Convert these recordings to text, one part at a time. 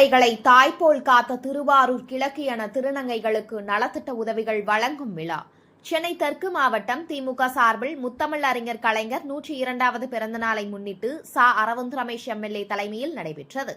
திருநங்கைகளை தாய்போல் காத்த திருவாரூர் கிழக்கு என திருநங்கைகளுக்கு நலத்திட்ட உதவிகள் வழங்கும் விழா சென்னை தெற்கு மாவட்டம் திமுக சார்பில் முத்தமிழ் அறிஞர் கலைஞர் 102வது பிறந்தநாளை முன்னிட்டு அரவிந்த் ரமேஷ் எம்எல்ஏ தலைமையில் நடைபெற்றது.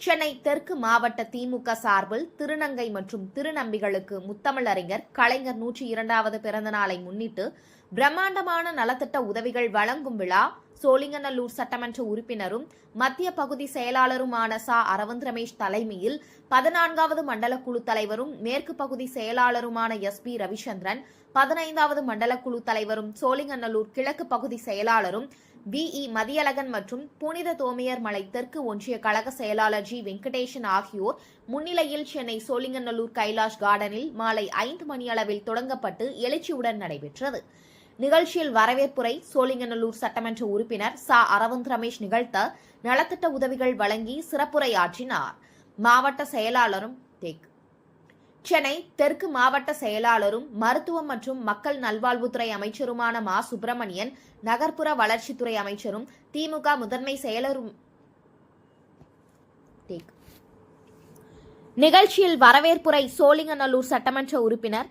சென்னை தெற்கு மாவட்ட திமுக சார்பில் திருநங்கை மற்றும் திருநம்பிகளுக்கு முத்தமிழ் அறிஞர் கலைஞர் 102வது பிறந்தநாளை முன்னிட்டு பிரம்மாண்டமான நலத்திட்ட உதவிகள் வழங்கும் விழா சோழிங்கநல்லூர் சட்டமன்ற உறுப்பினரும் மத்திய பகுதி செயலாளருமான அரவிந்த் ரமேஷ் தலைமையில் 14வது மண்டல குழு தலைவரும் மேற்கு பகுதி செயலாளருமான SP ரவிச்சந்திரன், 15வது மண்டல குழு தலைவரும் சோழிங்கநல்லூர் கிழக்கு பகுதி செயலாளரும் VE மதியழகன் மற்றும் புனித தோமையர் மலை தெற்கு ஒன்றிய கழக செயலாளர் G வெங்கடேசன் ஆகியோர் முன்னிலையில் சென்னை சோழிங்கநல்லூர் கைலாஷ் கார்டனில் மாலை 5 மணியளவில் தொடங்கப்பட்டு எழுச்சியுடன் நடைபெற்றது. நிகழ்ச்சியில் வரவேற்புரை சோழிங்கநல்லூர் சட்டமன்ற உறுப்பினர் அரவிந்த் ரமேஷ் நிகழ்த்த நலத்திட்ட உதவிகள் வழங்கி சிறப்புரையாற்றினார். மாவட்ட செயலாளரும் சென்னை தெற்கு மாவட்ட செயலாளரும் மருத்துவம் மற்றும் மக்கள் நல்வாழ்வுத்துறை அமைச்சருமான மா. சுப்பிரமணியன், நகர்ப்புற வளர்ச்சித்துறை அமைச்சரும் திமுக முதன்மை செயலரும் நிகழ்ச்சியில் வரவேற்புரை சோழிங்கநல்லூர் சட்டமன்ற உறுப்பினர்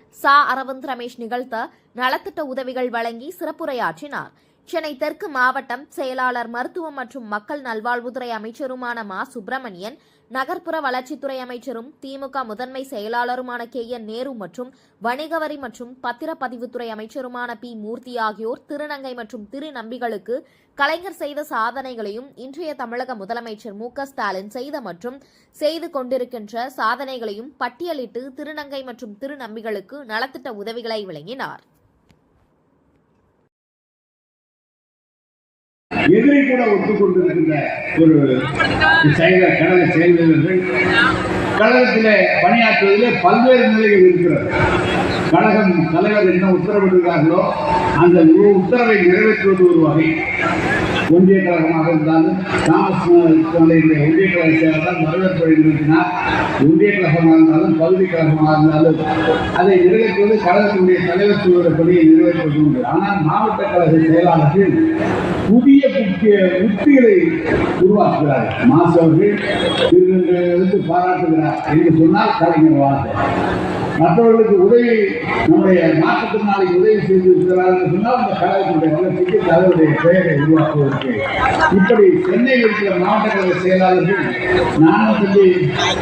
அரவிந்த் ரமேஷ் நிகழ்த்த நலத்திட்ட உதவிகள் வழங்கி சிறப்புரையாற்றினார். சென்னை தெற்கு மாவட்டம் செயலாளர் மருத்துவம் மற்றும் மக்கள் நல்வாழ்வுத்துறை அமைச்சருமான மா. சுப்பிரமணியன், நகர்ப்புற வளர்ச்சித்துறை அமைச்சரும் திமுக முதன்மை செயலாளருமான KN நேரு மற்றும் வணிக வரி மற்றும் பத்திரப்பதிவுத்துறை அமைச்சருமான P. மூர்த்தி ஆகியோர் திருநங்கை மற்றும் திருநம்பிகளுக்கு கலைஞர் செய்த சாதனைகளையும் இன்றைய தமிழக முதலமைச்சர் மு. க. ஸ்டாலின் செய்த மற்றும் செய்து கொண்டிருக்கின்ற சாதனைகளையும் பட்டியலிட்டு திருநங்கை மற்றும் திருநம்பிகளுக்கு நலத்திட்ட உதவிகளை வழங்கினார். எதிரை கூட ஒத்துக்கொண்டிருக்கின்ற ஒரு கழக செயல்வீரர்கள் கழகத்திலே பணியாற்றுவதிலே பல்வேறு நிலைகள் இருக்கிறது. கழகம் தலைவர் என்ன உத்தரவிடுகிறார்களோ அந்த உத்தரவை நிறைவேற்றுவது ஒரு வகை. ஒன்றிய கழகமாக இருந்தாலும் ஒன்றிய கழக செயலாளர் வரவேற்புரை நிறுத்தினார். ஒன்றிய கழகமாக இருந்தாலும் பகுதி கழகமாக இருந்தாலும் அதை நிறைவேற்றுவது கழகத்தினுடைய தலைவர் சொல்கிற பணியை நிறைவேற்றுவது உண்டு. ஆனால் மாவட்ட கழக செயலாளர்கள் புதிய உத்திகளை உருவாக்குகிறார்கள். மாசு அவர்கள் திருநங்கைகளுக்கு பாராட்டுகிறார் என்று சொன்னால் கலைஞர் வார்த்தை. மற்றவர்களுக்கு உதவி நம்முடைய மாற்றுத்திறனாளிக்கு உதவி செய்திருக்கிறார் என்று சொன்னால் அந்த கழகத்தினுடைய வளர்ச்சிக்கு தலைவருடைய பெயரை உருவாக்குவதற்கு இப்படி சென்னையில் இருக்கிற மாவட்ட கழக செயலாளர்கள்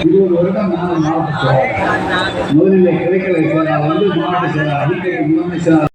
20 வருடம் மாவட்ட செயலாளர், முதலில் கிளைக்கழக செயலாளர், மாவட்ட செயலாளர், முதன்மை செயலாளர்